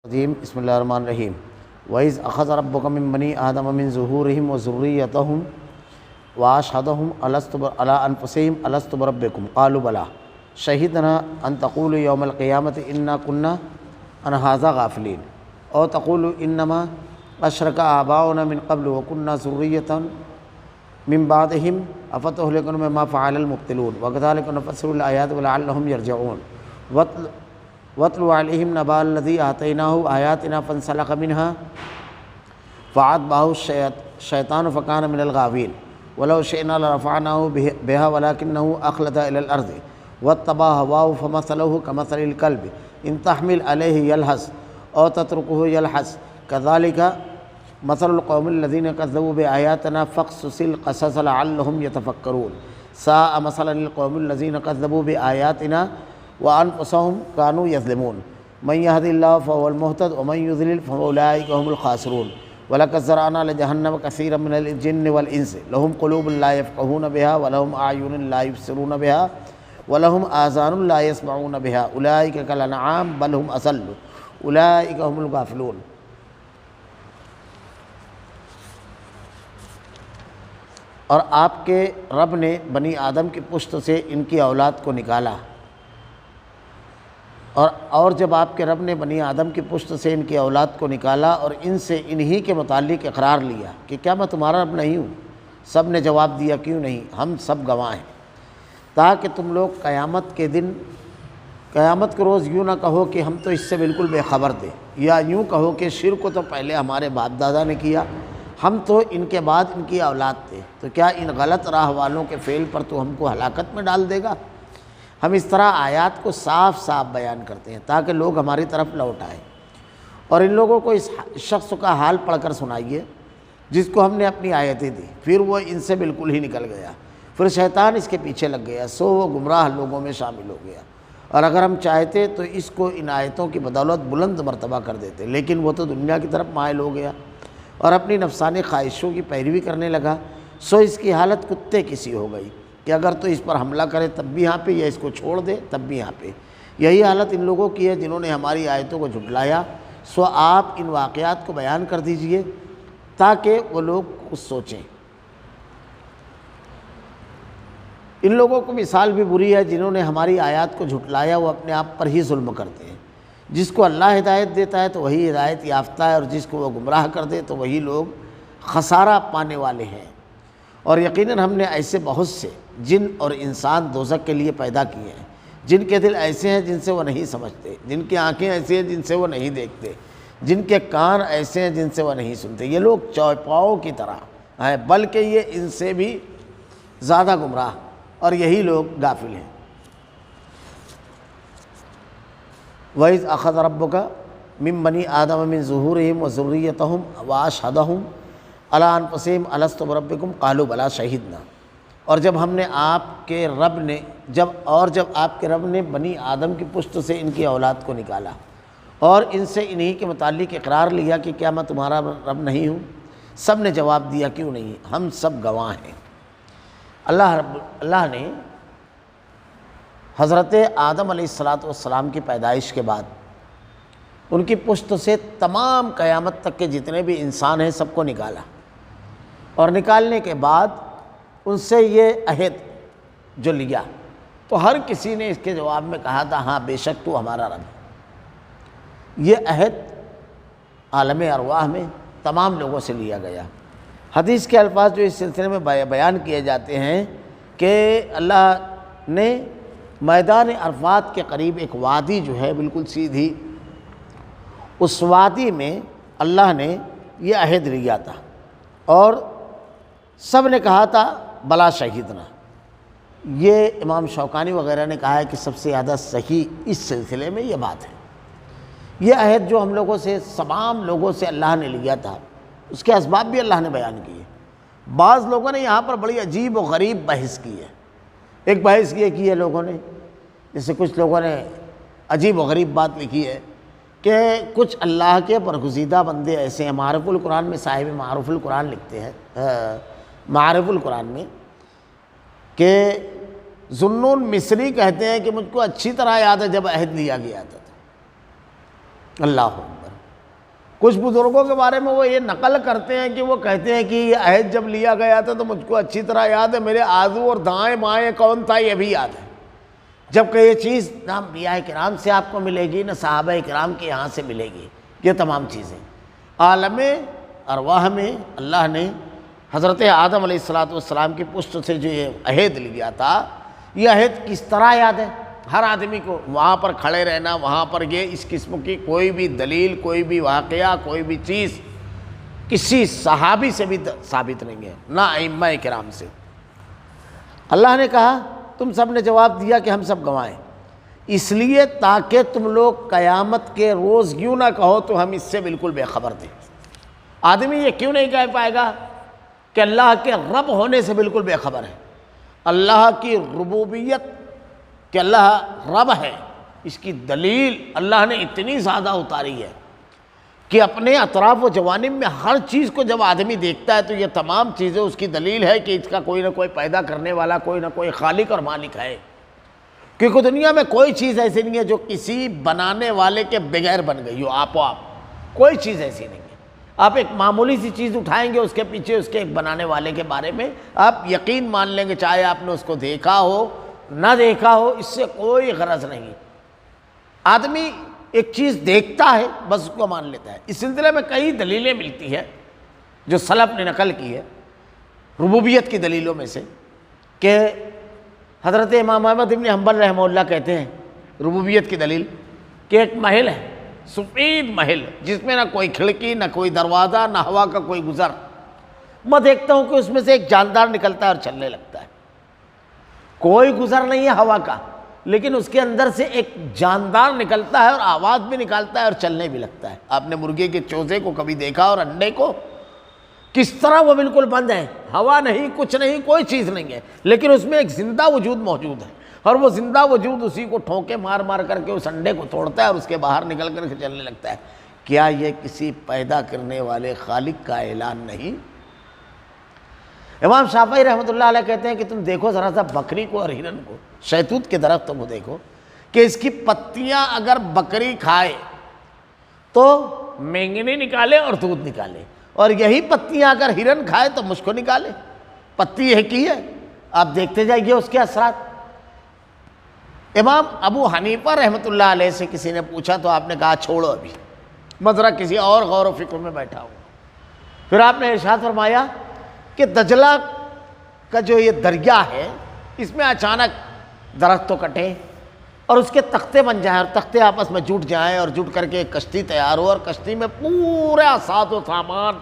الرجیم بسم اللہ الرحمن الرحیم وَإِذْ أَخَذَ رَبُّكَ مِن بَنِي آدَمَ مِن ظُهُورِهِمْ وَذُرِّيَّتَهُمْ وَأَشْهَدَهُمْ عَلَىٰ أَنفُسِهِمْ أَلَسْتُ بِرَبِّكُمْ قَالُوا بَلَىٰ شَهِدْنَا أَن تَقُولُوا يَوْمَ الْقِيَامَةِ إِنَّا كُنَّا عَنْ هَٰذَا غَافِلِينَ أَوْ تَقُولُوا إِنَّمَا أَشْرَكَ آبَاؤُنَا مِن قَبْلُ وَكُنَّا ذُرِّيَّةً مِن بَعْدِهِمْ أَفَتُهْلِكُنَا بِمَا فَعَلَ الْمُبْطِلُونَ وَكَذَٰلِكَ نُفَصِّلُ الْآيَاتِ وَلَعَلَّهُمْ يَرْجِعُونَ وَاتْلُ عَلَيْهِمْ نَبَأَ الَّذِي آتَيْنَاهُ آيَاتِنَا فَانسَلَخَ مِنْهَا فَأَتْبَعَهُ الشَّيْطَانُ فَكَانَ مِنَ الْغَاوِينَ وَلَوْ شِئْنَا لَرَفَعْنَاهُ بِهَا وَلَٰكِنَّهُ أَخْلَدَ إِلَى الْأَرْضِ وَاتَّبَعَ هَوَاهُ فَمَثَلُهُ كَمَثَلِ الْكَلْبِ إِن تَحْمِلْ عَلَيْهِ يَلْهَثْ أَوْ تَتْرُكْهُ يَلْهَثْ كَذَٰلِكَ مَثَلُ الْقَوْمِ الَّذِينَ كَذَّبُوا بِآيَاتِنَا فَاقْصُصِ الْقَصَصَ لَعَلَّهُمْ يَتَفَكَّرُونَ سَاءَ مَثَلًا لِلْقَوْمِ الَّذِينَ كَذَّبُوا بِآيَاتِنَا وَأَنفُسَهُمْ كَانُوا يَظْلِمُونَ مَن يَهْدِ اللَّهُ فَهُوَ الْمُهْتَدِ وَمَن يُضْلِلْ فَأُولَٰئِكَ هُمُ الْخَاسِرُونَ وَلَقَدْ زَرَعْنَا لِجَهَنَّمَ كَثِيرًا مِنَ الْجِنِّ وَالْإِنسِ لَهُمْ قُلُوبٌ لَّا يَفْقَهُونَ بِهَا وَلَهُمْ أَعْيُنٌ لَّا يُبْصِرُونَ بِهَا وَلَهُمْ آذَانٌ لَّا يَسْمَعُونَ بِهَا أُولَٰئِكَ كَالْأَنْعَامِ بَلْ هُمْ أَضَلُّ أُولَٰئِكَ هُمُ الْغَافِلُونَ۔ اور آپ کے رب نے بنی آدم کی پشت سے ان کی اولاد کو نکالا، اور جب آپ کے رب نے بنی آدم کی پشت سے ان کی اولاد کو نکالا اور ان سے انہی کے متعلق اقرار لیا کہ کیا میں تمہارا رب نہیں ہوں؟ سب نے جواب دیا کیوں نہیں، ہم سب گواہ ہیں، تاکہ تم لوگ قیامت کے روز یوں نہ کہو کہ ہم تو اس سے بالکل بے خبر تھے، یا یوں کہو کہ شرک کو تو پہلے ہمارے باپ دادا نے کیا، ہم تو ان کے بعد ان کی اولاد تھے، تو کیا ان غلط راہ والوں کے فعل پر تو ہم کو ہلاکت میں ڈال دے گا؟ ہم اس طرح آیات کو صاف صاف بیان کرتے ہیں تاکہ لوگ ہماری طرف لوٹ آئیں، اور ان لوگوں کو اس شخص کا حال پڑھ کر سنائیے جس کو ہم نے اپنی آیتیں دی، پھر وہ ان سے بالکل ہی نکل گیا، پھر شیطان اس کے پیچھے لگ گیا، سو وہ گمراہ لوگوں میں شامل ہو گیا، اور اگر ہم چاہتے تو اس کو ان آیتوں کی بدولت بلند مرتبہ کر دیتے، لیکن وہ تو دنیا کی طرف مائل ہو گیا اور اپنی نفسانی خواہشوں کی پیروی کرنے لگا، سو اس کی حالت کتے کی سی ہو گئی کہ اگر تو اس پر حملہ کرے تب بھی یہاں پہ، یا اس کو چھوڑ دے تب بھی یہاں پہ۔ یہی حالت ان لوگوں کی ہے جنہوں نے ہماری آیتوں کو جھٹلایا، سو آپ ان واقعات کو بیان کر دیجئے تاکہ وہ لوگ کچھ سوچیں۔ ان لوگوں کو مثال بھی بری ہے جنہوں نے ہماری آیات کو جھٹلایا، وہ اپنے آپ پر ہی ظلم کرتے ہیں، جس کو اللہ ہدایت دیتا ہے تو وہی ہدایت یافتہ ہے، اور جس کو وہ گمراہ کر دے تو وہی لوگ خسارہ پانے والے ہیں۔ اور یقیناً ہم نے ایسے بہت سے جن اور انسان دوزخ کے لیے پیدا کیے ہیں، جن کے دل ایسے ہیں جن سے وہ نہیں سمجھتے، جن کی آنکھیں ایسی ہیں جن سے وہ نہیں دیکھتے، جن کے کان ایسے ہیں جن سے وہ نہیں سنتے۔ یہ لوگ چوپاؤں کی طرح ہیں، بلکہ یہ ان سے بھی زیادہ گمراہ، اور یہی لوگ غافل ہیں۔ وَإِذْ أَخَذَ رَبُّكَ مِن بَنِي آدَمَ مِن ظُهُورِهِمْ وَذُرِّيَّتَهُمْ وَأَشْهَدَهُمْ عَلَىٰ أَنفُسِهِمْ أَلَسْتُ بِرَبِّكُمْ قَالُوا بَلَىٰ شَهِدْنَا۔ اور جب آپ کے رب نے بنی آدم کی پشت سے ان کی اولاد کو نکالا اور ان سے انہی کے متعلق اقرار لیا کہ کیا میں تمہارا رب نہیں ہوں؟ سب نے جواب دیا کیوں نہیں، ہم سب گواہ ہیں۔ اللہ نے حضرت آدم علیہ السلام کی پیدائش کے بعد ان کی پشت سے تمام قیامت تک کے جتنے بھی انسان ہیں سب کو نکالا، اور نکالنے کے بعد ان سے یہ عہد جو لیا تو ہر کسی نے اس کے جواب میں کہا تھا ہاں بے شک تو ہمارا رب ہے۔ یہ عہد عالم ارواح میں تمام لوگوں سے لیا گیا۔ حدیث کے الفاظ جو اس سلسلے میں بیان کیے جاتے ہیں کہ اللہ نے میدان عرفات کے قریب ایک وادی جو ہے بالکل سیدھی، اس وادی میں اللہ نے یہ عہد لیا تھا، اور سب نے کہا تھا بلا شہیدنا۔ یہ امام شوکانی وغیرہ نے کہا ہے کہ سب سے زیادہ صحیح اس سلسلے میں یہ بات ہے۔ یہ عہد جو ہم لوگوں سے، تمام لوگوں سے اللہ نے لیا تھا، اس کے اسباب بھی اللہ نے بیان کیے۔ بعض لوگوں نے یہاں پر بڑی عجیب و غریب بحث کی ہے۔ ایک بحث یہ کی ہے لوگوں نے، جیسے کچھ لوگوں نے عجیب و غریب بات لکھی ہے کہ کچھ اللہ کے برگزیدہ بندے ایسے ہیں، معارف القرآن میں صاحب معارف القرآن لکھتے ہیں، معارف القرآن میں، کہ ذُنُّون مصری کہتے ہیں کہ مجھ کو اچھی طرح یاد ہے جب عہد لیا گیا تھا۔ اللہ اکبر۔ کچھ بزرگوں کے بارے میں وہ یہ نقل کرتے ہیں کہ وہ کہتے ہیں کہ یہ عہد جب لیا گیا تھا تو مجھ کو اچھی طرح یاد ہے، میرے آزو اور دائیں بائیں کون تھا یہ بھی یاد ہے، جبکہ یہ چیز نہ انبیاء کرام سے آپ کو ملے گی نہ صحابہ کرام کے یہاں سے ملے گی۔ یہ تمام چیزیں عالم ارواح میں اللہ نے حضرت آدم علیہ السلام کی پشت سے جو یہ عہد لیا تھا، یہ عہد کس طرح یاد ہے ہر آدمی کو؟ وہاں پر کھڑے رہنا، وہاں پر یہ اس قسم کی کوئی بھی دلیل، کوئی بھی واقعہ، کوئی بھی چیز کسی صحابی سے بھی ثابت نہیں ہے، نہ ائمہ کرام سے۔ اللہ نے کہا تم سب نے جواب دیا کہ ہم سب گوائیں، اس لیے تاکہ تم لوگ قیامت کے روز یوں نہ کہو تو ہم اس سے بالکل بے خبر تھے۔ آدمی یہ کیوں نہیں کہہ پائے گا کہ اللہ کے رب ہونے سے بالکل بے خبر ہے؟ اللہ کی ربوبیت کہ اللہ رب ہے، اس کی دلیل اللہ نے اتنی زیادہ اتاری ہے کہ اپنے اطراف و جوانب میں ہر چیز کو جب آدمی دیکھتا ہے تو یہ تمام چیزیں اس کی دلیل ہے کہ اس کا کوئی نہ کوئی پیدا کرنے والا، کوئی نہ کوئی خالق اور مالک ہے، کیونکہ دنیا میں کوئی چیز ایسی نہیں ہے جو کسی بنانے والے کے بغیر بن گئی ہو آپ و آپ، کوئی چیز ایسی نہیں ہے۔ آپ ایک معمولی سی چیز اٹھائیں گے، اس کے پیچھے اس کے ایک بنانے والے کے بارے میں آپ یقین مان لیں گے، چاہے آپ نے اس کو دیکھا ہو نہ دیکھا ہو، اس سے کوئی غرض نہیں۔ آدمی ایک چیز دیکھتا ہے بس اس کو مان لیتا ہے۔ اس سلسلے میں کئی دلیلیں ملتی ہیں جو سلف نے نقل کی ہے ربوبیت کی دلیلوں میں سے، کہ حضرت امام احمد بن حنبل رحمہ اللہ کہتے ہیں ربوبیت کی دلیل کہ ایک محل ہے، سفید محل، جس میں نہ کوئی کھڑکی نہ کوئی دروازہ نہ ہوا کا کوئی گزر، میں دیکھتا ہوں کہ اس میں سے ایک جاندار نکلتا ہے اور چلنے لگتا ہے، کوئی گزر نہیں ہے ہوا کا، لیکن اس کے اندر سے ایک جاندار نکلتا ہے اور آواز بھی نکالتا ہے اور چلنے بھی لگتا ہے۔ آپ نے مرغے کے چوزے کو کبھی دیکھا اور انڈے کو؟ کس طرح وہ بالکل بند ہے، ہوا نہیں، کچھ نہیں، کوئی چیز نہیں ہے، لیکن اس میں ایک زندہ وجود موجود ہے، اور وہ زندہ وجود اسی کو ٹھونکے مار مار کر کے اس انڈے کو توڑتا ہے اور اس کے باہر نکل کر کے چلنے لگتا ہے۔ کیا یہ کسی پیدا کرنے والے خالق کا اعلان نہیں؟ امام شافعی رحمۃ اللہ علیہ کہتے ہیں کہ تم دیکھو ذرا سا بکری کو اور ہرن کو، شہتوت کے درختوں کو دیکھو کہ اس کی پتیاں اگر بکری کھائے تو مینگنی نکالے اور دودھ نکالے، اور یہی پتیاں اگر ہرن کھائے تو مشک نکالے، پتی ایک ہی ہے۔ آپ دیکھتے جائیے اس کے اثرات۔ امام ابو حنیفہ رحمۃ اللہ علیہ سے کسی نے پوچھا تو آپ نے کہا چھوڑو، ابھی میں ذرا کسی اور غور و فکر میں بیٹھا ہوں۔ پھر آپ نے ارشاد فرمایا کہ دجلہ کا جو یہ دریا ہے، اس میں اچانک درخت تو کٹے اور اس کے تختے بن جائیں، اور تختے آپس میں جٹ جائیں اور جٹ کر کے ایک کشتی تیار ہو، اور کشتی میں پورا ساز و سامان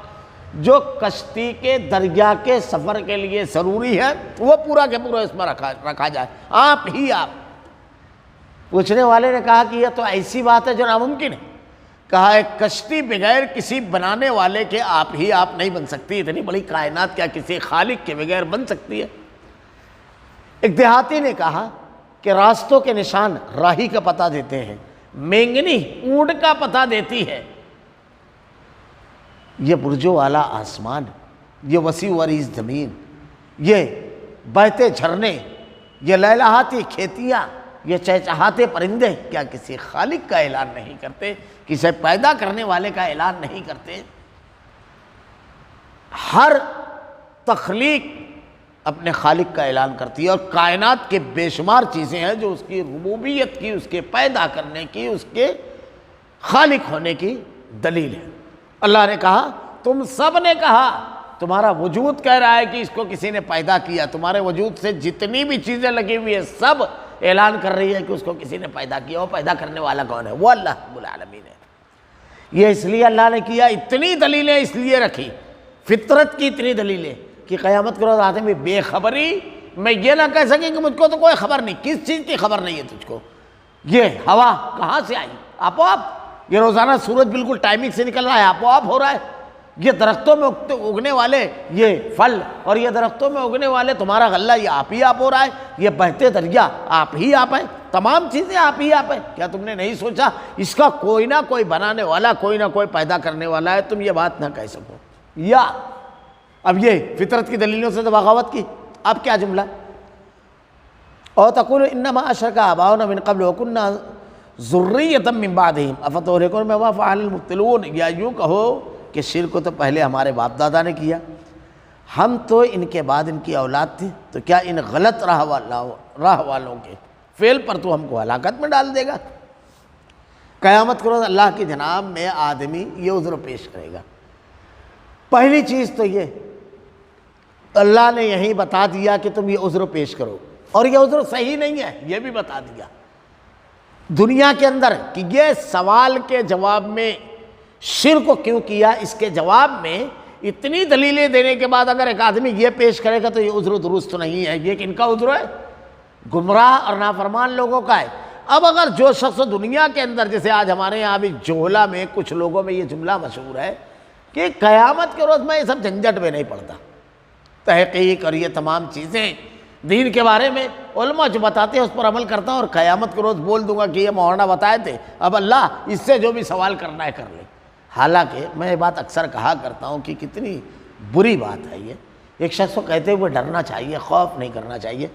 جو کشتی کے دریا کے سفر کے لیے ضروری ہے وہ پورا کے پورا اس میں رکھا جائے، آپ ہی آپ۔ پوچھنے والے نے کہا کہ یہ تو ایسی بات ہے جو ناممکن ہے۔ کہا ایک کشتی بغیر کسی بنانے والے کے آپ ہی آپ نہیں بن سکتی، اتنی بڑی کائنات کیا کسی خالق کے بغیر بن سکتی ہے؟ ایک دیہاتی نے کہا کہ راستوں کے نشان راہی کا پتہ دیتے ہیں، مینگنی اونٹ کا پتہ دیتی ہے، یہ برجوں والا آسمان، یہ وسیع و عریض زمین، یہ بہتے جھرنے، یہ لہلہاتی کھیتیاں، یہ چہچہاتے پرندے کیا کسی خالق کا اعلان نہیں کرتے، کسی پیدا کرنے والے کا اعلان نہیں کرتے؟ ہر تخلیق اپنے خالق کا اعلان کرتی ہے، اور کائنات کے بے شمار چیزیں ہیں جو اس کی ربوبیت کی، اس کے پیدا کرنے کی، اس کے خالق ہونے کی دلیل ہے۔ اللہ نے کہا تم سب نے کہا، تمہارا وجود کہہ رہا ہے کہ اس کو کسی نے پیدا کیا، تمہارے وجود سے جتنی بھی چیزیں لگی ہوئی ہیں سب اعلان کر رہی ہے کہ اس کو کسی نے پیدا کیا، وہ پیدا کرنے والا کون ہے؟ وہ اللہ رب العالمین ہے۔ یہ اس لیے اللہ نے کیا، اتنی دلیلیں اس لیے رکھی، فطرت کی اتنی دلیلیں کہ قیامت کے روز آدمی بے خبری میں یہ نہ کہہ سکیں کہ مجھ کو تو کوئی خبر نہیں، کس چیز کی خبر نہیں ہے تجھ کو؟ یہ ہوا کہاں سے آئی؟ آپ و آپ۔ یہ روزانہ سورج بالکل ٹائمنگ سے نکل رہا ہے، آپ و آپ ہو رہا ہے۔ یہ درختوں میں اگنے والے یہ پھل اور یہ درختوں میں اگنے والے تمہارا غلہ، یہ آپ ہی آپ ہو رہا ہے۔ یہ بہتے دریا آپ ہی آپ ہیں، تمام چیزیں آپ ہی آپ ہیں۔ کیا تم نے نہیں سوچا اس کا کوئی نہ کوئی بنانے والا، کوئی نہ کوئی پیدا کرنے والا ہے؟ تم یہ بات نہ کہہ سکو۔ یا اب یہ فطرت کی دلیلوں سے تو بغاوت کی، اب کیا جملہ؟ اور تقول انما اشرک آباؤنا من قبل وکنا ذریۃ من بعدہم افتہلکون بما فعل المبطلون، یا یوں کہو کہ شرک کو تو پہلے ہمارے باپ دادا نے کیا، ہم تو ان کے بعد ان کی اولاد تھی، تو کیا ان غلط راہ والوں کے فعل پر تو ہم کو ہلاکت میں ڈال دے گا؟ قیامت کے روز اللہ کی جناب میں آدمی یہ عذر پیش کرے گا۔ پہلی چیز تو یہ اللہ نے یہی بتا دیا کہ تم یہ عذر پیش کرو، اور یہ عذر صحیح نہیں ہے یہ بھی بتا دیا دنیا کے اندر، کہ یہ سوال کے جواب میں شرک کو کیوں کیا، اس کے جواب میں اتنی دلیلیں دینے کے بعد اگر ایک آدمی یہ پیش کرے گا تو یہ عذر درست نہیں ہے، یہ کن کا عذر ہے؟ گمراہ اور نافرمان لوگوں کا ہے۔ اب اگر جو شخص دنیا کے اندر، جیسے آج ہمارے یہاں بھی جوہلا میں کچھ لوگوں میں یہ جملہ مشہور ہے کہ قیامت کے روز میں یہ سب جھنجھٹ میں نہیں پڑتا، تحقیق اور یہ تمام چیزیں دین کے بارے میں علماء جو بتاتے ہیں اس پر عمل کرتا ہوں، اور قیامت کے روز بول دوں گا کہ یہ مولانا بتائے تھے، اب اللہ اس سے جو بھی سوال کرنا ہے کر لے۔ حالانکہ میں یہ بات اکثر کہا کرتا ہوں کہ کتنی بری بات ہے یہ، ایک شخص کو کہتے ہوئے ڈرنا چاہیے، خوف نہیں کرنا چاہیے۔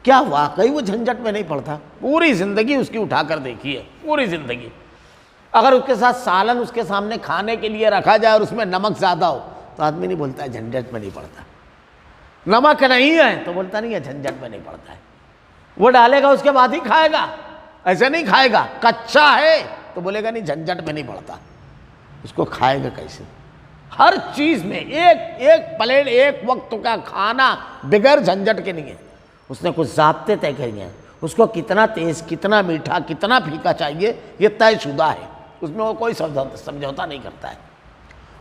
کیا واقعی وہ جھنجھٹ میں نہیں پڑتا؟ پوری زندگی اس کی اٹھا کر دیکھیے، پوری زندگی اگر اس کے ساتھ سالن اس کے سامنے کھانے کے لیے رکھا جائے اور اس میں نمک زیادہ ہو تو آدمی نہیں بولتا ہے جھنجھٹ میں نہیں پڑتا، نمک نہیں ہے تو بولتا نہیں ہے جھنجھٹ میں نہیں پڑتا ہے، وہ ڈالے گا اس کے بعد ہی کھائے گا، ایسے نہیں کھائے گا۔ کچا ہے تو بولے گا نہیں جھنجھٹ میں نہیں پڑتا، اس کو کھائے گا کیسے؟ ہر چیز میں ایک پلیٹ ایک وقت کا کھانا بغیر جھنجھٹ کے نہیں ہے، اس نے کچھ ضابطے طے کیے ہیں، اس کو کتنا تیز، کتنا میٹھا، کتنا پھیکا چاہیے یہ طے شدہ ہے، اس میں وہ کوئی سمجھوتا نہیں کرتا ہے۔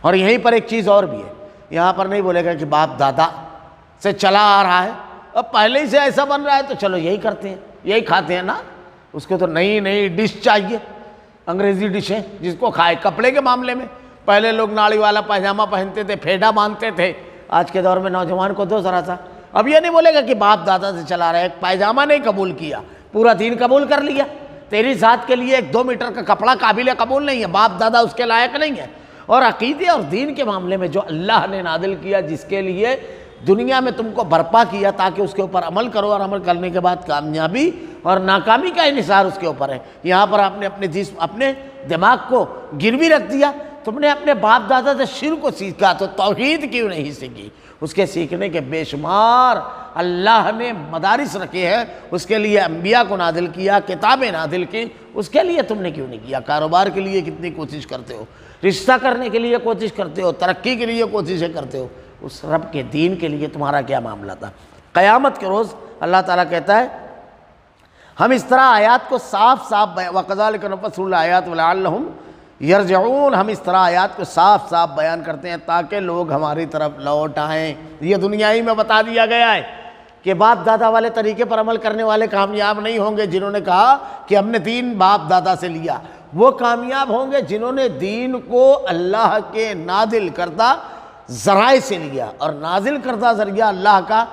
اور یہیں پر ایک چیز اور بھی ہے، یہاں پر نہیں بولے گا کہ باپ دادا سے چلا آ رہا ہے، اب پہلے ہی سے ایسا بن رہا ہے تو چلو یہی کرتے ہیں، یہی کھاتے ہیں نا، اس کو تو نئی ڈش چاہیے، انگریزی ڈشیں جس کو کھائے۔ کپڑے کے معاملے میں پہلے لوگ ناڑی والا پائجامہ پہنتے تھے، پھیڈا باندھتے تھے، آج کے دور میں نوجوان کو دو ذرا سا، اب یہ نہیں بولے گا کہ باپ دادا سے چلا رہا ہے، ایک پائجامہ نہیں قبول کیا، پورا دین قبول کر لیا، تیری ذات کے لیے ایک 2 میٹر کا کپڑا قابل قبول نہیں ہے، باپ دادا اس کے لائق نہیں ہے۔ اور عقیدے اور دین کے معاملے میں جو اللہ نے نازل کیا، جس کے لیے دنیا میں تم کو برپا کیا تاکہ اس کے اوپر عمل کرو، اور عمل کرنے کے بعد کامیابی اور ناکامی کا انحصار اس کے اوپر ہے، یہاں پر آپ نے اپنے دماغ کو گروی رکھ دیا، تم نے اپنے باپ دادا سے شرک کو سیکھا تو توحید کیوں نہیں سیکھی؟ اس کے سیکھنے کے بے شمار اللہ نے مدارس رکھے ہیں، اس کے لیے انبیاء کو نازل کیا، کتابیں نازل کی، اس کے لیے تم نے کیوں نہیں کیا؟ کاروبار کے لیے کتنی کوشش کرتے ہو، رشتہ کرنے کے لیے کوشش کرتے ہو، ترقی کے لیے کوششیں کرتے ہو، اس رب کے دین کے لیے تمہارا کیا معاملہ تھا؟ قیامت کے روز اللہ تعالیٰ کہتا ہے ہم اس طرح آیات کو صاف وَكَذَلِكَ نُفَصِّلُ الْآيَاتِ وَلَعَلَّهُمْ یرجعون، ہم اس طرح آیات کو صاف بیان کرتے ہیں تاکہ لوگ ہماری طرف لوٹ آئیں۔ یہ دنیا ہی میں بتا دیا گیا ہے کہ باپ دادا والے طریقے پر عمل کرنے والے کامیاب نہیں ہوں گے، جنہوں نے کہا کہ ہم نے دین باپ دادا سے لیا، وہ کامیاب ہوں گے جنہوں نے دین کو اللہ کے نازل کردہ ذرائع سے لیا، اور نازل کردہ ذریعہ اللہ کا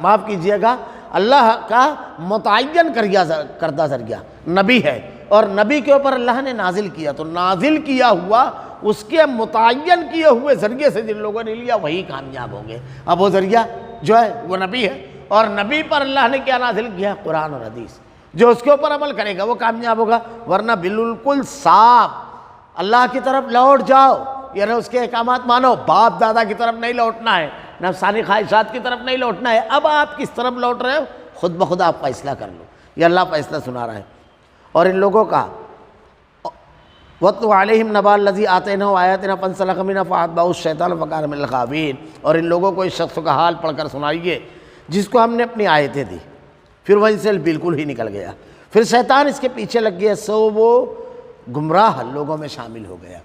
معاف کیجئے گا اللہ کا متعین کردہ ذریعہ نبی ہے، اور نبی کے اوپر اللہ نے نازل کیا، تو نازل کیا ہوا اس کے متعین کیے ہوئے ذریعے سے جن لوگوں نے لیا وہی کامیاب ہوں گے۔ اب وہ ذریعہ جو ہے وہ نبی ہے، اور نبی پر اللہ نے کیا نازل کیا؟ قرآن اور حدیث، جو اس کے اوپر عمل کرے گا وہ کامیاب ہوگا، ورنہ بالکل صاف اللہ کی طرف لوٹ جاؤ، یعنی اس کے احکامات مانو، باپ دادا کی طرف نہیں لوٹنا ہے، نفسانی خواہشات کی طرف نہیں لوٹنا ہے۔ اب آپ کس طرف لوٹ رہے ہو خود بخود آپ فیصلہ کر لو، یہ اللہ فیصلہ سنا رہا ہے۔ اور ان لوگوں کا وَاتْلُ عَلَيْهِمْ نَبَأَ الَّذِي آتَيْنَاهُ آيَاتِنَا فَانسَلَخَ مِنْهَا فَأَتْبَعَهُ الشَّيْطَانُ فَكَانَ مِنَ الْغَاوِينَ، اور ان لوگوں کو اس شخص کا حال پڑھ کر سنائیے جس کو ہم نے اپنی آیتیں دی، پھر وہیں سے بالکل ہی نکل گیا، پھر شیطان اس کے پیچھے لگ گیا، سو وہ گمراہ لوگوں میں شامل ہو گیا۔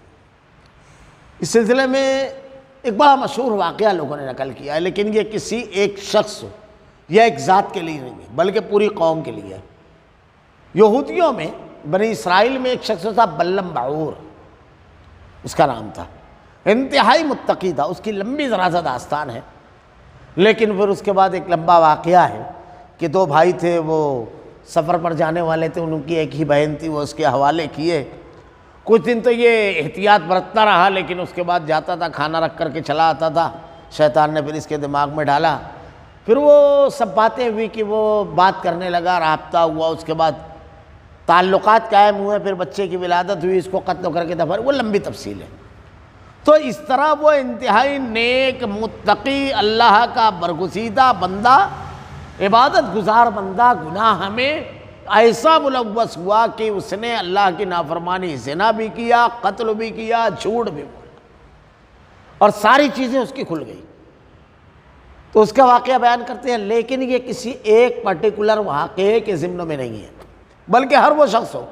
اس سلسلے میں ایک بڑا مشہور واقعہ لوگوں نے نقل کیا ہے، لیکن یہ کسی ایک شخص یا ایک ذات کے لیے نہیں ہے بلکہ پوری قوم کے لیے ہے۔ یہودیوں میں بنی اسرائیل میں ایک شخص تھا بلعم بعور، اس کا نام تھا، انتہائی متقی تھا، اس کی لمبی ذرا سا داستان ہے، لیکن پھر اس کے بعد ایک لمبا واقعہ ہے کہ 2 بھائی تھے، وہ سفر پر جانے والے تھے، ان کی ایک ہی بہن تھی، وہ اس کے حوالے کیے، کچھ دن تو یہ احتیاط برتتا رہا، لیکن اس کے بعد جاتا تھا کھانا رکھ کر کے چلا آتا تھا، شیطان نے پھر اس کے دماغ میں ڈالا، پھر وہ سب باتیں ہوئی کہ وہ بات کرنے لگا، رابطہ ہوا، اس کے بعد تعلقات قائم ہوئے، پھر بچے کی ولادت ہوئی، اس کو قتل کر کے دفن، وہ لمبی تفصیل ہے۔ تو اس طرح وہ انتہائی نیک متقی اللہ کا برگزیدہ بندہ، عبادت گزار بندہ، گناہ میں ایسا ملوث ہوا کہ اس نے اللہ کی نافرمانی، زنا بھی کیا، قتل بھی کیا، جھوٹ بھی بولا، اور ساری چیزیں اس کی کھل گئی۔ تو اس کا واقعہ بیان کرتے ہیں، لیکن یہ کسی ایک پرٹیکولر واقعے کے ضمن میں نہیں ہے، بلکہ ہر وہ شخص ہو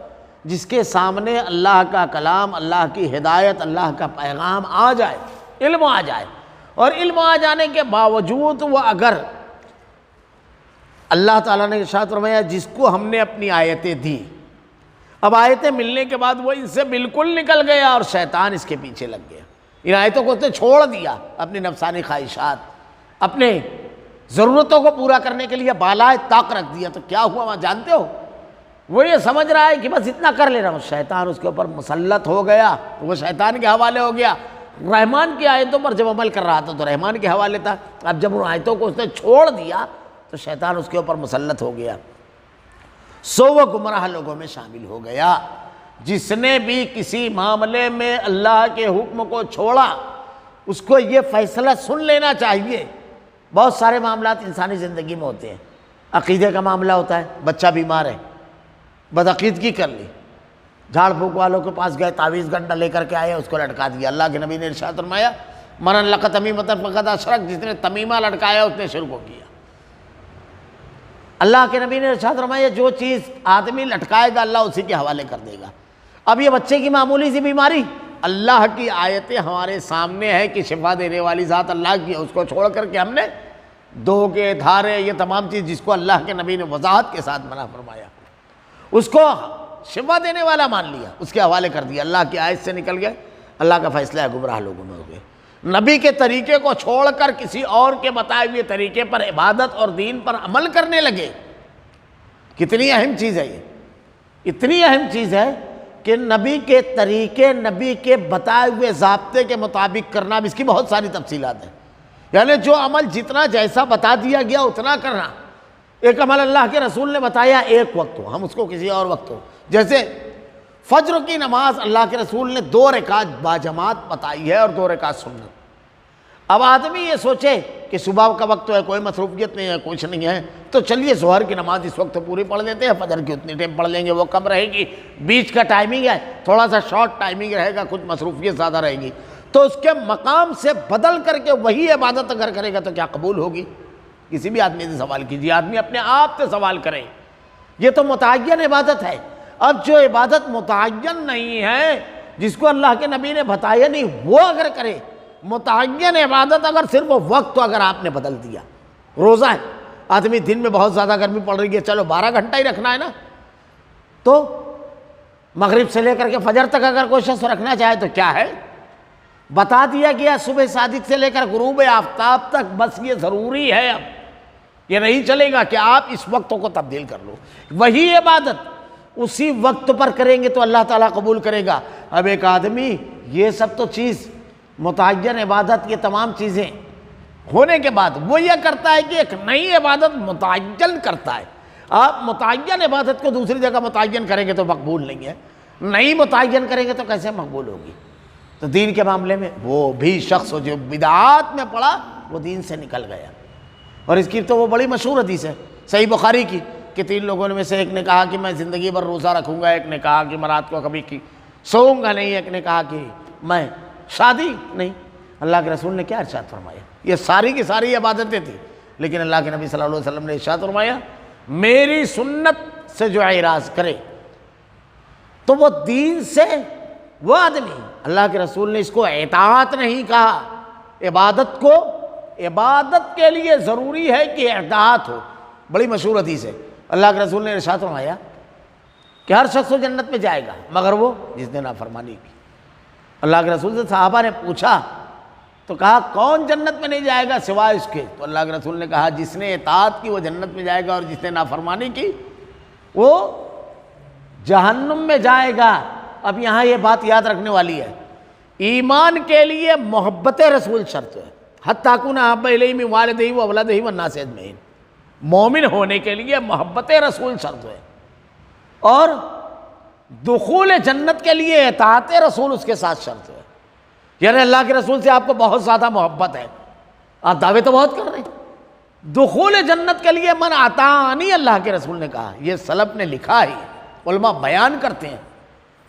جس کے سامنے اللہ کا کلام، اللہ کی ہدایت، اللہ کا پیغام آ جائے، علم آ جائے، اور علم آ جانے کے باوجود وہ اگر اللہ تعالیٰ نے ارشاد فرمایا جس کو ہم نے اپنی آیتیں دی، اب آیتیں ملنے کے بعد وہ ان سے بالکل نکل گیا اور شیطان اس کے پیچھے لگ گیا، ان آیتوں کو اس نے چھوڑ دیا، اپنی نفسانی خواہشات، اپنے ضرورتوں کو پورا کرنے کے لیے بالائے طاق رکھ دیا، تو کیا ہوا وہاں جانتے ہو؟ وہ یہ سمجھ رہا ہے کہ بس اتنا کر لے رہا ہوں، شیطان اس کے اوپر مسلط ہو گیا، وہ شیطان کے حوالے ہو گیا۔ رحمان کی آیتوں پر جب عمل کر رہا تھا تو رحمان کے حوالے تھا، اب جب ان آیتوں کو اس نے چھوڑ دیا تو شیطان اس کے اوپر مسلط ہو گیا، سو وہ گمراہ لوگوں میں شامل ہو گیا۔ جس نے بھی کسی معاملے میں اللہ کے حکم کو چھوڑا، اس کو یہ فیصلہ سن لینا چاہیے۔ بہت سارے معاملات انسانی زندگی میں ہوتے ہیں، عقیدے کا معاملہ ہوتا ہے، بچہ بیمار ہے، بدعقیدگی کر لی، جھاڑ پھونک والوں کے پاس گئے، تعویذ گنڈا لے کر کے آئے، اس کو لٹکا دیا۔ اللہ کے نبی نے ارشاد فرمایا من علق تمیمۃ فقد اشرک، جس نے تمیمہ لٹکایا اس نے شرک کیا۔ اللہ کے نبی نے ارشاد فرمایا جو چیز آدمی لٹکائے گا اللہ اسی کے حوالے کر دے گا۔ اب یہ بچے کی معمولی سی بیماری، اللہ کی آیتیں ہمارے سامنے ہے کہ شفا دینے والی ذات اللہ کی ہے، اس کو چھوڑ کر کے ہم نے دھوکے، دھارے، یہ تمام چیز جس کو اللہ کے نبی نے وضاحت کے ساتھ منع فرمایا، اس کو شفا دینے والا مان لیا، اس کے حوالے کر دیا، اللہ کی آیت سے نکل گئے، اللہ کا فیصلہ ہے گمراہ لوگوں میں ہو گئے۔ نبی کے طریقے کو چھوڑ کر کسی اور کے بتائے ہوئے طریقے پر عبادت اور دین پر عمل کرنے لگے۔ کتنی اہم چیز ہے یہ، اتنی اہم چیز ہے کہ نبی کے طریقے، نبی کے بتائے ہوئے ضابطے کے مطابق کرنا، اب اس کی بہت ساری تفصیلات ہیں، یعنی جو عمل جتنا جیسا بتا دیا گیا اتنا کرنا۔ ایک عمل اللہ کے رسول نے بتایا ایک وقت ہو، ہم اس کو کسی اور وقت ہو، جیسے فجر کی نماز اللہ کے رسول نے 2 رکعت باجماعت بتائی ہے اور 2 رکعت سنت۔ اب آدمی یہ سوچے کہ صبح کا وقت ہے، کوئی مصروفیت نہیں ہے، کچھ نہیں ہے، تو چلیے ظہر کی نماز اس وقت پوری پڑھ لیتے ہیں، فجر کی اتنی ٹائم پڑھ لیں گے، وہ کم رہے گی، بیچ کا ٹائمنگ ہے تھوڑا سا شارٹ ٹائمنگ رہے گا، کچھ مصروفیت زیادہ رہے گی، تو اس کے مقام سے بدل کر کے وہی عبادت اگر کرے گا تو کیا قبول ہوگی؟ کسی بھی آدمی سے سوال کیجیے، آدمی اپنے آپ سے سوال کرے، یہ تو متعین عبادت ہے۔ اب جو عبادت متعین نہیں ہے، جس کو اللہ کے نبی نے بتایا نہیں، وہ اگر کرے، متعین عبادت اگر صرف وقت تو اگر آپ نے بدل دیا، روزہ ہے، آدمی دن میں بہت زیادہ گرمی پڑ رہی ہے، چلو 12 گھنٹہ ہی رکھنا ہے نا، تو مغرب سے لے کر کے فجر تک اگر کوئی شخص رکھنا چاہے تو کیا ہے؟ بتا دیا گیا صبح صادق سے لے کر غروب آفتاب تک، بس یہ ضروری ہے، اب یہ نہیں چلے گا کہ آپ اس وقت کو تبدیل کر لو، وہی عبادت اسی وقت پر کریں گے تو اللہ تعالیٰ قبول کرے گا۔ اب ایک آدمی یہ سب تو چیز متعین عبادت، یہ تمام چیزیں ہونے کے بعد وہ یہ کرتا ہے کہ ایک نئی عبادت متعین کرتا ہے۔ آپ متعین عبادت کو دوسری جگہ متعین کریں گے تو مقبول نہیں ہے، نئی متعین کریں گے تو کیسے مقبول ہوگی؟ تو دین کے معاملے میں وہ بھی شخص جو بدعات میں پڑا وہ دین سے نکل گیا۔ اور اس کی تو وہ بڑی مشہور حدیث ہے صحیح بخاری کی کہ 3 لوگوں میں سے ایک نے کہا کہ میں زندگی بھر روزہ رکھوں گا، ایک نے کہا کہ میں رات کو کبھی سوؤں گا نہیں، ایک نے کہا کہ میں شادی نہیں۔ اللہ کے رسول نے کیا ارشاد فرمایا؟ یہ ساری کی ساری عبادتیں تھیں، لیکن اللہ کے نبی صلی اللہ علیہ وسلم نے ارشاد فرمایا میری سنت سے جو اعراض کرے تو وہ دین سے، وہ آدمی، اللہ کے رسول نے اس کو اطاعت نہیں کہا، عبادت کو، عبادت کے لیے ضروری ہے کہ اطاعت ہو، بڑی مشہور حدیث ہے۔ اللہ کے رسول نے ارشاد فرمایا کہ ہر شخص وہ جنت میں جائے گا مگر وہ جس نے نافرمانی کی۔ اللہ کے رسول سے صحابہ نے پوچھا تو کہا کون جنت میں نہیں جائے گا سوائے اس کے؟ تو اللہ کے رسول نے کہا جس نے اطاعت کی وہ جنت میں جائے گا اور جس نے نافرمانی کی وہ جہنم میں جائے گا۔ اب یہاں یہ بات یاد رکھنے والی ہے، ایمان کے لیے محبت رسول شرط ہے، حتی اکون احب الیہ من والدہ واولدہ والناس اجمعین، مومن ہونے کے لیے محبت رسول شرط ہے، اور دخول جنت کے لیے اطاعت رسول اس کے ساتھ شرط ہے، یعنی اللہ کے رسول سے آپ کو بہت زیادہ محبت ہے، آپ دعوے تو بہت کر رہے ہیں، دخول جنت کے لیے من اطاعنی اللہ کے رسول نے کہا، یہ سلف نے لکھا ہے، علماء بیان کرتے ہیں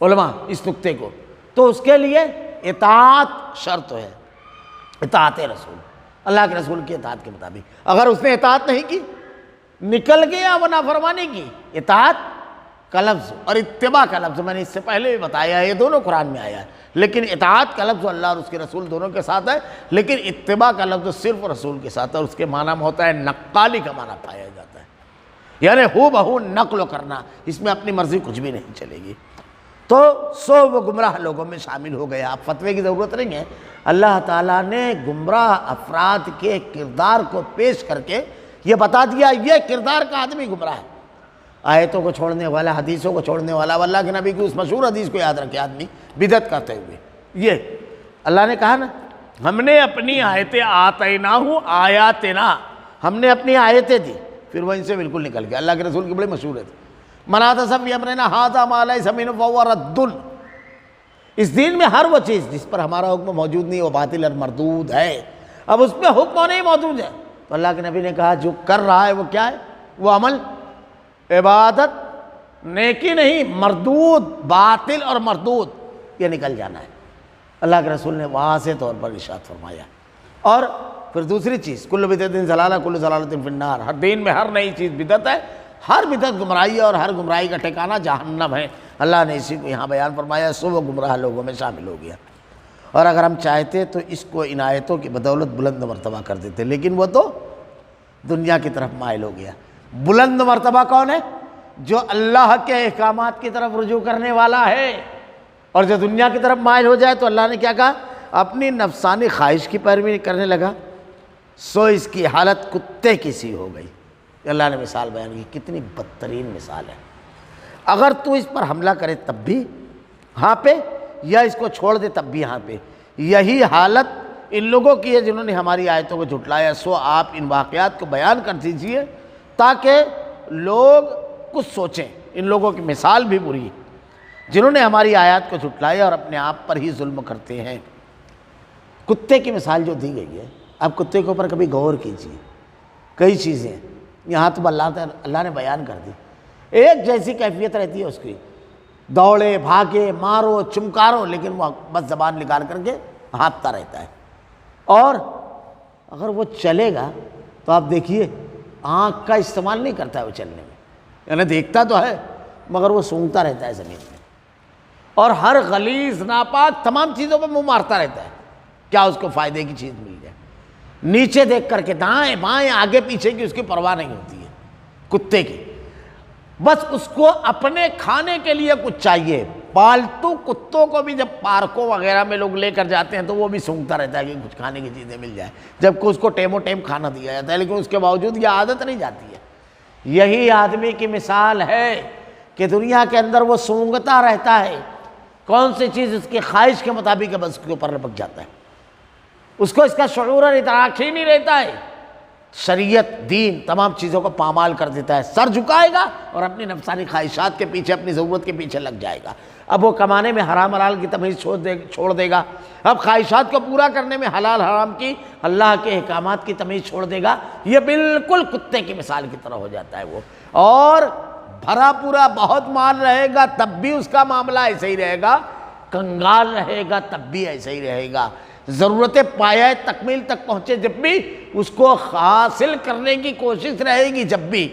علماء اس نقطے کو، تو اس کے لیے اطاعت شرط ہے، اطاعت رسول، اللہ کے رسول کی اطاعت کے مطابق۔ اگر اس نے اطاعت نہیں کی، نکل گیا وہ نافرمانی کی، اطاعت کا لفظ اور اتباع کا لفظ میں نے اس سے پہلے بھی بتایا ہے، یہ دونوں قرآن میں آیا ہے، لیکن اطاعت کا لفظ اللہ اور اس کے رسول دونوں کے ساتھ ہے، لیکن اتباع کا لفظ صرف رسول کے ساتھ ہے، اور اس کے معنی میں ہوتا ہے نقالی کا معنی پایا جاتا ہے، یعنی ہو بہو نقل کرنا، اس میں اپنی مرضی کچھ بھی نہیں چلے گی۔ تو وہ گمراہ لوگوں میں شامل ہو گیا، اب فتوے کی ضرورت نہیں ہے، اللہ تعالیٰ نے گمراہ افراد کے کردار کو پیش کر کے یہ بتا دیا یہ کردار کا آدمی گمراہ ہے، آیتوں کو چھوڑنے والا، حدیثوں کو چھوڑنے والا، واللہ کے نبی کی اس مشہور حدیث کو یاد رکھے آدمی بدعت کرتے ہوئے، یہ اللہ نے کہا نا ہم نے اپنی آیتیں آتیناہو آیاتنا، ہم نے اپنی آیتیں دی، پھر وہ ان سے بالکل نکل گیا، اللہ کے رسول کی بڑی مشہور ہے، من اعتصم بامرنا ھذا ما لیس منہ فہو رد، اس دین میں ہر وہ چیز جس پر ہمارا حکم موجود نہیں وہ باطل اور مردود ہے، اب اس میں حکم نہیں موجود ہے، تو اللہ کے نبی نے کہا جو کر رہا ہے وہ کیا ہے، وہ عمل عبادت نیکی نہیں، مردود، باطل اور مردود، یہ نکل جانا ہے، اللہ کے رسول نے واضح طور پر ارشاد فرمایا۔ اور پھر دوسری چیز کل بدعت ضلالہ کل ضلالۃ فی النار، ہر دین میں ہر نئی چیز بدعت ہے، ہر بدعت گمراہی ہے اور ہر گمراہی کا ٹھکانہ جہنم ہے، اللہ نے اسی کو یہاں بیان فرمایا، سو وہ گمراہ لوگوں میں شامل ہو گیا۔ اور اگر ہم چاہتے تو اس کو ان آیتوں کی بدولت بلند مرتبہ کر دیتے، لیکن وہ تو دنیا کی طرف مائل ہو گیا۔ بلند مرتبہ کون ہے؟ جو اللہ کے احکامات کی طرف رجوع کرنے والا ہے، اور جو دنیا کی طرف مائل ہو جائے تو اللہ نے کیا کہا، اپنی نفسانی خواہش کی پیروی کرنے لگا، سو اس کی حالت کتے کی سی ہو گئی۔ اللہ نے مثال بیان کی، کتنی بدترین مثال ہے، اگر تو اس پر حملہ کرے تب بھی ہاں پہ، یا اس کو چھوڑ دے تب بھی ہاں پہ، یہی حالت ان لوگوں کی ہے جنہوں نے ہماری آیتوں کو جھٹلایا، سو آپ ان واقعات کو بیان کر دیجئے تاکہ لوگ کچھ سوچیں۔ ان لوگوں کی مثال بھی بری ہے جنہوں نے ہماری آیات کو جھٹلایا اور اپنے آپ پر ہی ظلم کرتے ہیں۔ کتے کی مثال جو دی گئی ہے، آپ کتے کے اوپر کبھی غور کیجیے، کئی چیزیں یہاں تو اللہ نے بیان کر دی، ایک جیسی کیفیت رہتی ہے اس کی، دوڑے بھاگے مارو چمکارو، لیکن وہ بس زبان نکال کر کے ہانپتا رہتا ہے، اور اگر وہ چلے گا تو آپ دیکھیے آنکھ کا استعمال نہیں کرتا ہے وہ چلنے میں، یعنی دیکھتا تو ہے مگر وہ سونگتا رہتا ہے زمین میں، اور ہر غلیظ ناپاک تمام چیزوں پہ منہ مارتا رہتا ہے، کیا اس کو فائدے کی چیز مل جائے، نیچے دیکھ کر کے دائیں بائیں آگے پیچھے کی اس کی پرواہ نہیں ہوتی ہے کتے کی، بس اس کو اپنے کھانے کے لیے کچھ چاہیے۔ پالتو کتوں کو بھی جب پارکوں وغیرہ میں لوگ لے کر جاتے ہیں تو وہ بھی سونگتا رہتا ہے کہ کچھ کھانے کی چیزیں مل جائیں، جبکہ اس کو ٹیم و ٹیم کھانا دیا جاتا ہے، لیکن اس کے باوجود یہ عادت نہیں جاتی ہے۔ یہی آدمی کی مثال ہے کہ دنیا کے اندر وہ سونگتا رہتا ہے، کون سی چیز اس کی خواہش کے مطابق ہے بس اس کے اوپر لپک جاتا ہے، اس کو اس کا شعور اور ادراک ہی نہیں رہتا ہے، شریعت دین تمام چیزوں کو پامال کر دیتا ہے، سر جھکائے گا اور اپنی نفسانی خواہشات کے پیچھے اپنی ضرورت کے پیچھے لگ جائے گا، اب وہ کمانے میں حرام حلال کی تمیز چھوڑ دے گا، اب خواہشات کو پورا کرنے میں حلال حرام کی اللہ کے احکامات کی تمیز چھوڑ دے گا، یہ بالکل کتے کی مثال کی طرح ہو جاتا ہے وہ، اور بھرا پورا بہت مال رہے گا تب بھی اس کا معاملہ ایسے ہی رہے گا، کنگال رہے گا تب بھی ایسے ہی رہے گا، ضرورت پایہ تکمیل تک پہنچے جب بھی اس کو حاصل کرنے کی کوشش رہے گی، جب بھی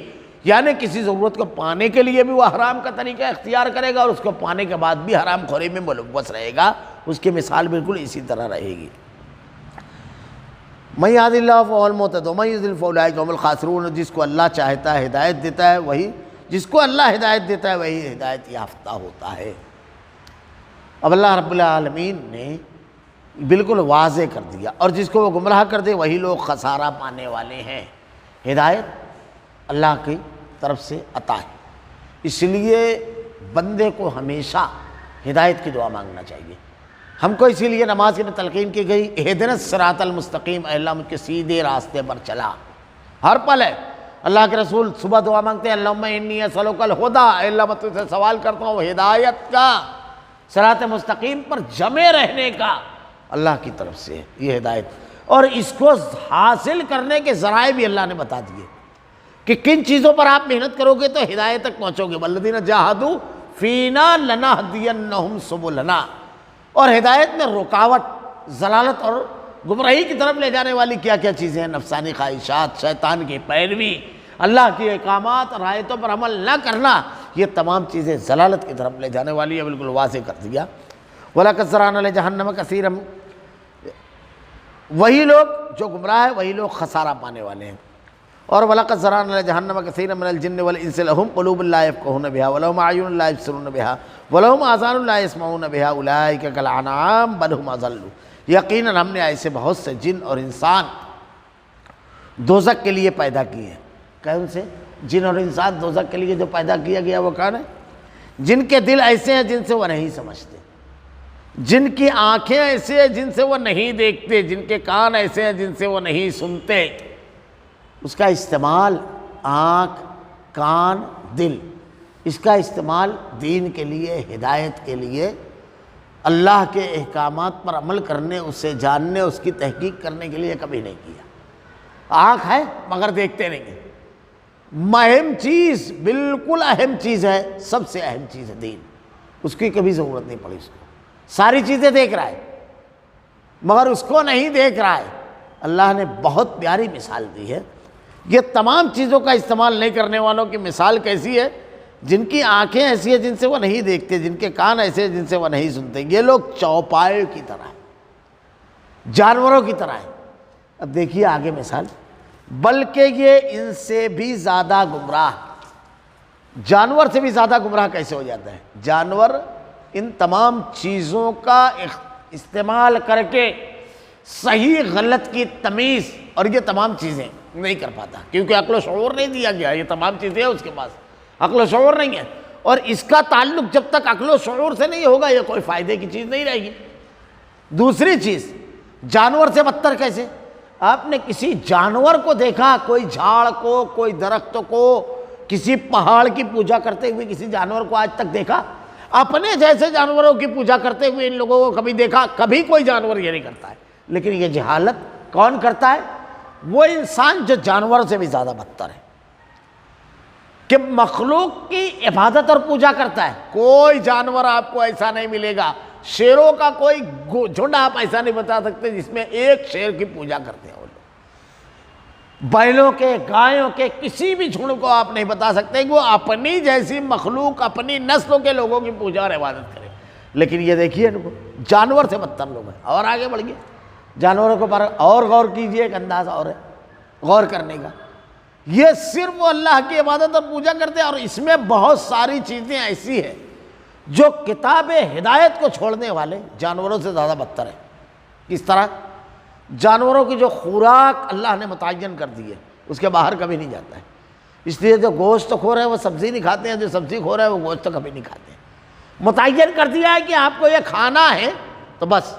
یعنی کسی ضرورت کو پانے کے لیے بھی وہ حرام کا طریقہ اختیار کرے گا اور اس کو پانے کے بعد بھی حرام خوری میں ملوث رہے گا، اس کی مثال بالکل اسی طرح رہے گی۔ من یہد اللہ فہو المہتد ومن یضلل فاولئک هم الخاسرون، جس کو اللہ چاہتا ہے ہدایت دیتا ہے وہی، جس کو اللہ ہدایت دیتا ہے وہی ہدایت یافتہ ہوتا ہے۔ اب اللہ رب العالمین نے بالکل واضح کر دیا، اور جس کو وہ گمراہ کر دے وہی لوگ خسارہ پانے والے ہیں۔ ہدایت اللہ کی طرف سے عطا ہے، اس لیے بندے کو ہمیشہ ہدایت کی دعا مانگنا چاہیے۔ ہم کو اسی لیے نماز میں تلقین کی گئی اہدنا الصراط المستقیم، اے اللہ مجھ کے سیدھے راستے پر چلا، ہر پل ہے اللہ کے رسول صبح دعا مانگتے ہیں اللہم انی اسألک الہدی، اے اللہ میں تجھ سے سوال کرتا ہوں ہدایت کا، صراط مستقیم پر جمے رہنے کا، اللہ کی طرف سے یہ ہدایت، اور اس کو حاصل کرنے کے ذرائع بھی اللہ نے بتا دیے کہ کن چیزوں پر آپ محنت کرو گے تو ہدایت تک پہنچو گے، والذین جاہدوا فینا لنہدینہم سبلنا، اور ہدایت میں رکاوٹ، ضلالت اور گمراہی کی طرف لے جانے والی کیا کیا چیزیں ہیں، نفسانی خواہشات، شیطان کی پیروی، اللہ کی احکامات اور آیتوں پر عمل نہ کرنا، یہ تمام چیزیں ضلالت کی طرف لے جانے والی ہے، بالکل واضح کر دیا۔ وَلَقَدْ ذَرَأْنَا لِجَهَنَّمَ كَثِيرًا، وہی لوگ جو گمراہ ہیں وہی لوگ خسارہ پانے والے ہیں۔ اور وَلَقَدْ ذَرَأْنَا لِجَهَنَّمَ كَثِيرًا مِنَ الْجِنِّ وَالْإِنسِ لَهُمْ قُلُوبٌ لَا يَفْقَهُونَ بِهَا وَلَهُمْ أَعْيُنٌ لَا يُبْصِرُونَ بِهَا وَلَهُمْ آذَانٌ لَا يَسْمَعُونَ بِهَا أُولَٰئِكَ كَالْأَنْعَامِ بَلْ هُمْ أَضَلُّ، یقیناً ہم نے ایسے بہت سے جن اور انسان دوزخ کے لیے پیدا کیے ہیں۔ کون سے جن اور انسان دوزخ کے لیے جو پیدا کیا گیا وہ کون ہے؟ جن کے دل ایسے ہیں جن سے وہ نہیں سمجھتے، جن کی آنکھیں ایسے ہیں جن سے وہ نہیں دیکھتے، جن کے کان ایسے ہیں جن سے وہ نہیں سنتے۔ اس کا استعمال آنکھ، کان، دل، اس کا استعمال دین کے لیے، ہدایت کے لیے، اللہ کے احکامات پر عمل کرنے، اسے جاننے، اس کی تحقیق کرنے کے لیے کبھی نہیں کیا۔ آنکھ ہے مگر دیکھتے نہیں ہیں۔ اہم چیز، بالکل اہم چیز ہے، سب سے اہم چیز ہے دین، اس کی کبھی ضرورت نہیں پڑی اس کو، ساری چیزیں دیکھ رہا ہے مگر اس کو نہیں دیکھ رہا ہے۔ اللہ نے بہت پیاری مثال دی ہے، یہ تمام چیزوں کا استعمال نہیں کرنے والوں کی مثال کیسی ہے؟ جن کی آنکھیں ایسی ہیں جن سے وہ نہیں دیکھتے، جن کے کان ایسے ہیں جن سے وہ نہیں سنتے، یہ لوگ چوپائے کی طرح ہیں، جانوروں کی طرح ہیں۔ اب دیکھیے آگے مثال، بلکہ یہ ان سے بھی زیادہ گمراہ، جانور سے بھی زیادہ گمراہ کیسے ہو جاتا ہے؟ جانور ان تمام چیزوں کا استعمال کر کے صحیح غلط کی تمیز اور یہ تمام چیزیں نہیں کر پاتا، کیونکہ عقل و شعور نہیں دیا گیا، یہ تمام چیزیں ہیں اس کے پاس، عقل و شعور نہیں ہے، اور اس کا تعلق جب تک عقل و شعور سے نہیں ہوگا یہ کوئی فائدے کی چیز نہیں رہے گی۔ دوسری چیز، جانور سے بدتر کیسے؟ آپ نے کسی جانور کو دیکھا، کوئی جھاڑ کو، کوئی درخت کو، کسی پہاڑ کی پوجا کرتے ہوئے کسی جانور کو آج تک دیکھا؟ اپنے جیسے جانوروں کی پوجا کرتے ہوئے ان لوگوں کو کبھی دیکھا؟ کبھی کوئی جانور یہ نہیں کرتا ہے۔ لیکن یہ جہالت کون کرتا ہے؟ وہ انسان جو جانور سے بھی زیادہ بدتر ہے، کہ مخلوق کی عبادت اور پوجا کرتا ہے۔ کوئی جانور آپ کو ایسا نہیں ملے گا، شیروں کا کوئی جھنڈ آپ ایسا نہیں بتا سکتے جس میں ایک شیر کی پوجا کرتے ہیں وہ لوگ۔ بیلوں کے، گایوں کے کسی بھی جھنڈ کو آپ نہیں بتا سکتے کہ وہ اپنی جیسی مخلوق، اپنی نسلوں کے لوگوں کی پوجا اور عبادت کرے۔ لیکن یہ دیکھیے جانور سے بدتر لوگ ہیں۔ اور آگے بڑھیے، جانوروں کو اور غور کیجئے، ایک انداز اور ہے غور کرنے کا۔ یہ صرف وہ اللہ کی عبادت اور پوجا کرتے ہیں، اور اس میں بہت ساری چیزیں ایسی ہیں جو کتاب ہدایت کو چھوڑنے والے جانوروں سے زیادہ بدتر ہیں۔ کس طرح؟ جانوروں کی جو خوراک اللہ نے متعین کر دی ہے اس کے باہر کبھی نہیں جاتا ہے، اس لیے جو گوشت خور ہے وہ سبزی نہیں کھاتے ہیں، جو سبزی خور ہے وہ گوشت کبھی نہیں کھاتے ہیں۔ متعین کر دیا ہے کہ آپ کو یہ کھانا ہے تو بس۔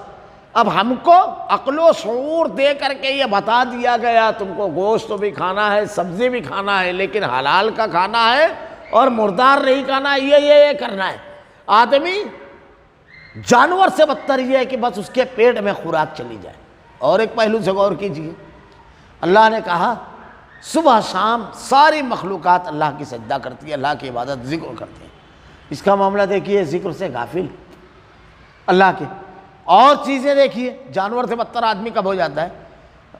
اب ہم کو عقل و شعور دے کر کے یہ بتا دیا گیا تم کو گوشت بھی کھانا ہے، سبزی بھی کھانا ہے، لیکن حلال کا کھانا ہے اور مردار نہیں کھانا ہے، یہ کرنا ہے۔ آدمی جانور سے بدتر یہ ہے کہ بس اس کے پیٹ میں خوراک چلی جائے۔ اور ایک پہلو سے غور کیجیے، اللہ نے کہا صبح شام ساری مخلوقات اللہ کی سجدہ کرتی ہے، اللہ کی عبادت، ذکر کرتے ہیں۔ اس کا معاملہ دیکھیے، ذکر سے غافل اللہ کے۔ اور چیزیں دیکھیے، جانور سے بدتر آدمی کب ہو جاتا ہے؟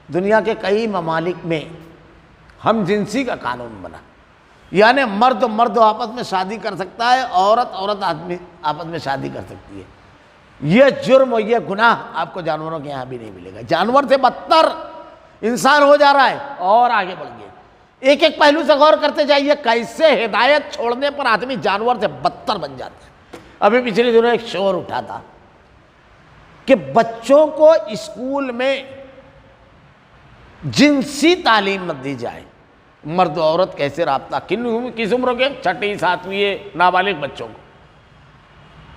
دنیا کے کئی ممالک میں ہم جنسی کا قانون بنا، یعنی مرد آپس میں شادی کر سکتا ہے، عورت آدمی آپس میں شادی کر سکتی ہے۔ یہ جرم اور یہ گناہ آپ کو جانوروں کے یہاں بھی نہیں ملے گا۔ جانور سے بدتر انسان ہو جا رہا ہے۔ اور آگے بڑھیے، ایک ایک پہلو سے غور کرتے جائیے، کیسے ہدایت چھوڑنے پر آدمی جانور سے بدتر بن جاتا ہے۔ ابھی پچھلے دنوں ایک شور اٹھا تھا کہ بچوں کو اسکول میں جنسی تعلیم مت دی جائے، مرد و عورت کیسے رابطہ، کس عمر کے؟ 6ویں 7ویں نابالغ بچوں کو۔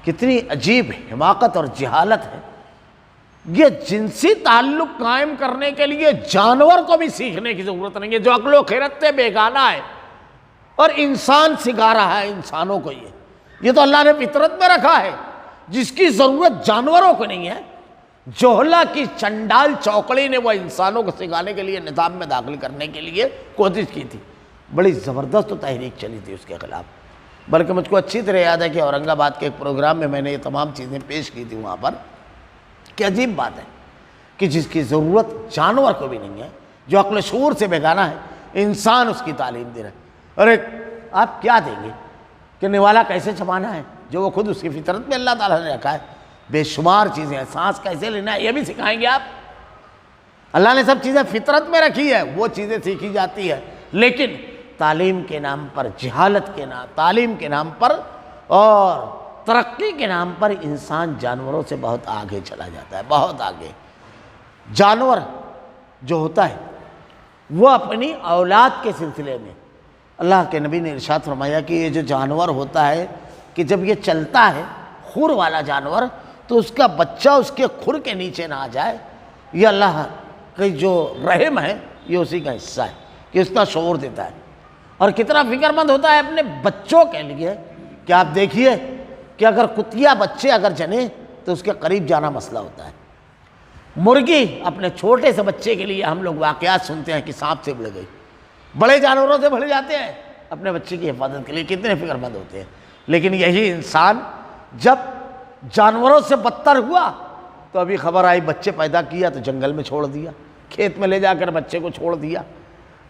کتنی عجیب حماقت اور جہالت ہے یہ جنسی تعلق قائم کرنے کے لیے جانور کو بھی سیکھنے کی ضرورت نہیں ہے، جو عقل و خیرت سے بیگانہ ہے، اور انسان سکھا رہا ہے انسانوں کو۔ یہ تو اللہ نے فطرت میں رکھا ہے، جس کی ضرورت جانوروں کو نہیں ہے۔ جوہلا کی چنڈال چوکڑی نے وہ انسانوں کو سکھانے کے لیے نظام میں داخل کرنے کے لیے کوشش کی تھی، بڑی زبردست تحریک چلی تھی اس کے خلاف۔ بلکہ مجھ کو اچھی طرح یاد ہے کہ اورنگ آباد کے ایک پروگرام میں میں نے یہ تمام چیزیں پیش کی تھی وہاں پر، کہ عجیب بات ہے کہ جس کی ضرورت جانور کو بھی نہیں ہے، جو عقل و شعور سے بیگانہ ہے، انسان اس کی تعلیم دے رہا ہے۔ اور ایک آپ کیا دیں گے کہ نوالا کیسے چبانا ہے، جو وہ خود اس کی فطرت میں اللہ تعالیٰ نے رکھا ہے۔ بے شمار چیزیں ہیں، سانس کیسے لینا ہے یہ بھی سکھائیں گے آپ۔ اللہ نے سب چیزیں فطرت میں رکھی ہے، وہ چیزیں سیکھی جاتی ہے، لیکن تعلیم کے نام پر، جہالت کے نام، تعلیم کے نام پر اور ترقی کے نام پر انسان جانوروں سے بہت آگے چلا جاتا ہے، بہت آگے۔ جانور جو ہوتا ہے وہ اپنی اولاد کے سلسلے میں، اللہ کے نبی نے ارشاد فرمایا کہ یہ جو جانور ہوتا ہے کہ جب یہ چلتا ہے، خور والا جانور، تو اس کا بچہ اس کے کھر کے نیچے نہ آ جائے، یہ اللہ کی جو رحم ہے یہ اسی کا حصہ ہے کہ اس کا شعور دیتا ہے۔ اور کتنا فکر مند ہوتا ہے اپنے بچوں کے لیے کہ آپ دیکھیے کہ اگر کتیا بچے اگر جنے تو اس کے قریب جانا مسئلہ ہوتا ہے۔ مرغی اپنے چھوٹے سے بچے کے لیے، ہم لوگ واقعات سنتے ہیں کہ سانپ سے بڑھ گئی، بڑے جانوروں سے بڑھ جاتے ہیں اپنے بچے کی حفاظت کے لیے، کتنے فکر مند ہوتے ہیں۔ لیکن یہی انسان جب جانوروں سے بدتر ہوا تو ابھی خبر آئی بچے پیدا کیا تو جنگل میں چھوڑ دیا، کھیت میں لے جا کر بچے کو چھوڑ دیا،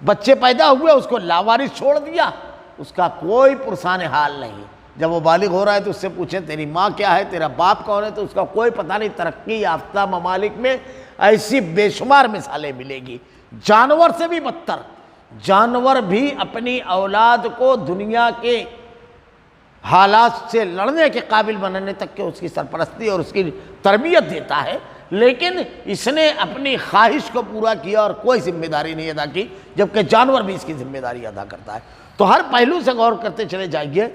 بچے پیدا ہوئے اس کو لاوارث چھوڑ دیا، اس کا کوئی پرسان حال نہیں۔ جب وہ بالغ ہو رہا ہے تو اس سے پوچھیں تیری ماں کیا ہے، تیرا باپ کون ہے، تو اس کا کوئی پتہ نہیں۔ ترقی یافتہ ممالک میں ایسی بے شمار مثالیں ملے گی۔ جانور سے بھی بدتر، جانور بھی اپنی اولاد کو دنیا کے حالات سے لڑنے کے قابل بنانے تک کہ اس کی سرپرستی اور اس کی تربیت دیتا ہے، لیکن اس نے اپنی خواہش کو پورا کیا اور کوئی ذمہ داری نہیں ادا کی، جبکہ جانور بھی اس کی ذمہ داری ادا کرتا ہے۔ تو ہر پہلو سے غور کرتے چلے جائیے۔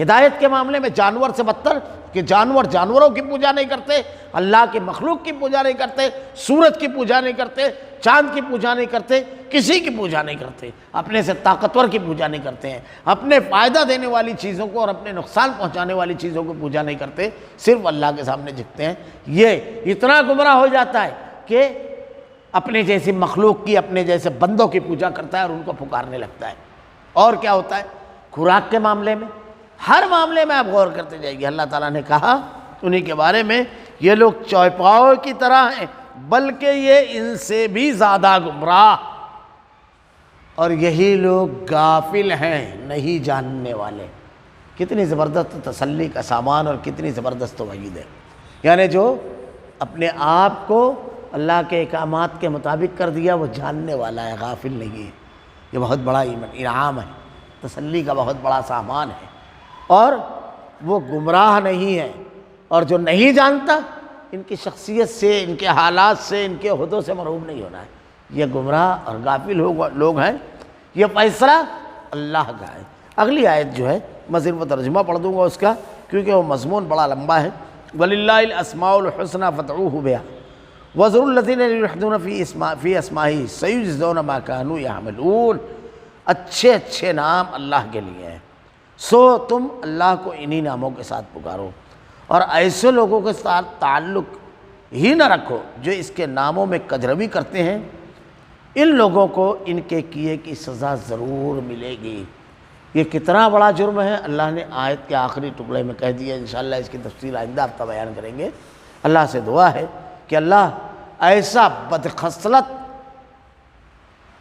ہدایت کے معاملے میں جانور سے بدتر کہ جانور جانوروں کی پوجا نہیں کرتے، اللہ کی مخلوق کی پوجا نہیں کرتے، سورج کی پوجا نہیں کرتے، چاند کی پوجا نہیں کرتے، کسی کی پوجا نہیں کرتے، اپنے سے طاقتور کی پوجا نہیں کرتے ہیں، اپنے فائدہ دینے والی چیزوں کو اور اپنے نقصان پہنچانے والی چیزوں کو پوجا نہیں کرتے، صرف اللہ کے سامنے جھکتے ہیں۔ یہ اتنا گمراہ ہو جاتا ہے کہ اپنے جیسی مخلوق کی، اپنے جیسے بندوں کی پوجا کرتا ہے اور ان کو پکارنے لگتا ہے۔ اور کیا ہوتا ہے خوراک کے معاملے میں، ہر معاملے میں آپ غور کرتے جائیے۔ اللہ تعالیٰ نے کہا انہی کے بارے میں، یہ لوگ چوپاؤں کی طرح ہیں بلکہ یہ ان سے بھی زیادہ گمراہ، اور یہی لوگ غافل ہیں، نہیں جاننے والے۔ کتنی زبردست تسلی کا سامان اور کتنی زبردست وعید ہے۔ یعنی جو اپنے آپ کو اللہ کے احکامات کے مطابق کر دیا وہ جاننے والا ہے، غافل نہیں ہے۔ یہ بہت بڑا انعام ہے، تسلی کا بہت بڑا سامان ہے، اور وہ گمراہ نہیں ہے۔ اور جو نہیں جانتا، ان کی شخصیت سے، ان کے حالات سے، ان کے عہدوں سے محروم نہیں ہونا ہے۔ یہ گمراہ اور غافل لوگ ہیں، یہ فیصلہ اللہ کا ہے۔ اگلی آیت جو ہے میں صرف ترجمہ پڑھ دوں گا اس کا، کیونکہ وہ مضمون بڑا لمبا ہے۔ وَلِلَّهِ الْأَسْمَاءُ الْحُسْنَى فَادْعُوهُ بِهَا وَذَرُوا الَّذِينَ يُلْحِدُونَ فِي أَسْمَائِهِ سَيُجْزَوْنَ مَا كَانُوا يَعْمَلُونَ۔ اچھے اچھے نام اللہ کے لیے ہیں، سو تم اللہ کو انہی ناموں کے ساتھ پکارو، اور ایسے لوگوں کے ساتھ تعلق ہی نہ رکھو جو اس کے ناموں میں کجروی کرتے ہیں، ان لوگوں کو ان کے کیے کی سزا ضرور ملے گی۔ یہ کتنا بڑا جرم ہے اللہ نے آیت کے آخری ٹکڑے میں کہہ دیا۔ انشاءاللہ اس کی تفصیل آئندہ ہفتہ بیان کریں گے۔ اللہ سے دعا ہے کہ اللہ ایسا بدخصلت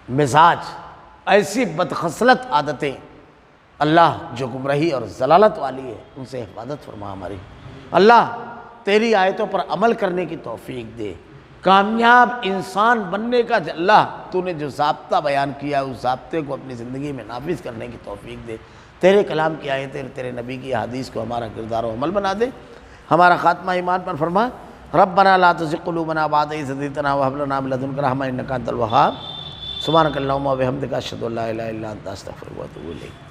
مزاج، ایسی بدخصلت عادتیں اللہ جو گمراہی اور ضلالت والی ہے ان سے حفاظت فرما ہماری۔ اللہ تیری آیتوں پر عمل کرنے کی توفیق دے، کامیاب انسان بننے کا اللہ تو نے جو ضابطہ بیان کیا اس ضابطے کو اپنی زندگی میں نافذ کرنے کی توفیق دے۔ تیرے کلام کی آیتیں، تیرے نبی کی حدیث کو ہمارا کردار و عمل بنا دے، ہمارا خاتمہ ایمان پر فرما۔ ربنا لا تزغ قلوبنا بعد إذ هديتنا وهب لنا من لدنك رحمة إنك أنت الوهاب۔ سبحانك اللهم وبحمدك أشهد أن لا إله إلا أنت أستغفرك وأتوب إليك۔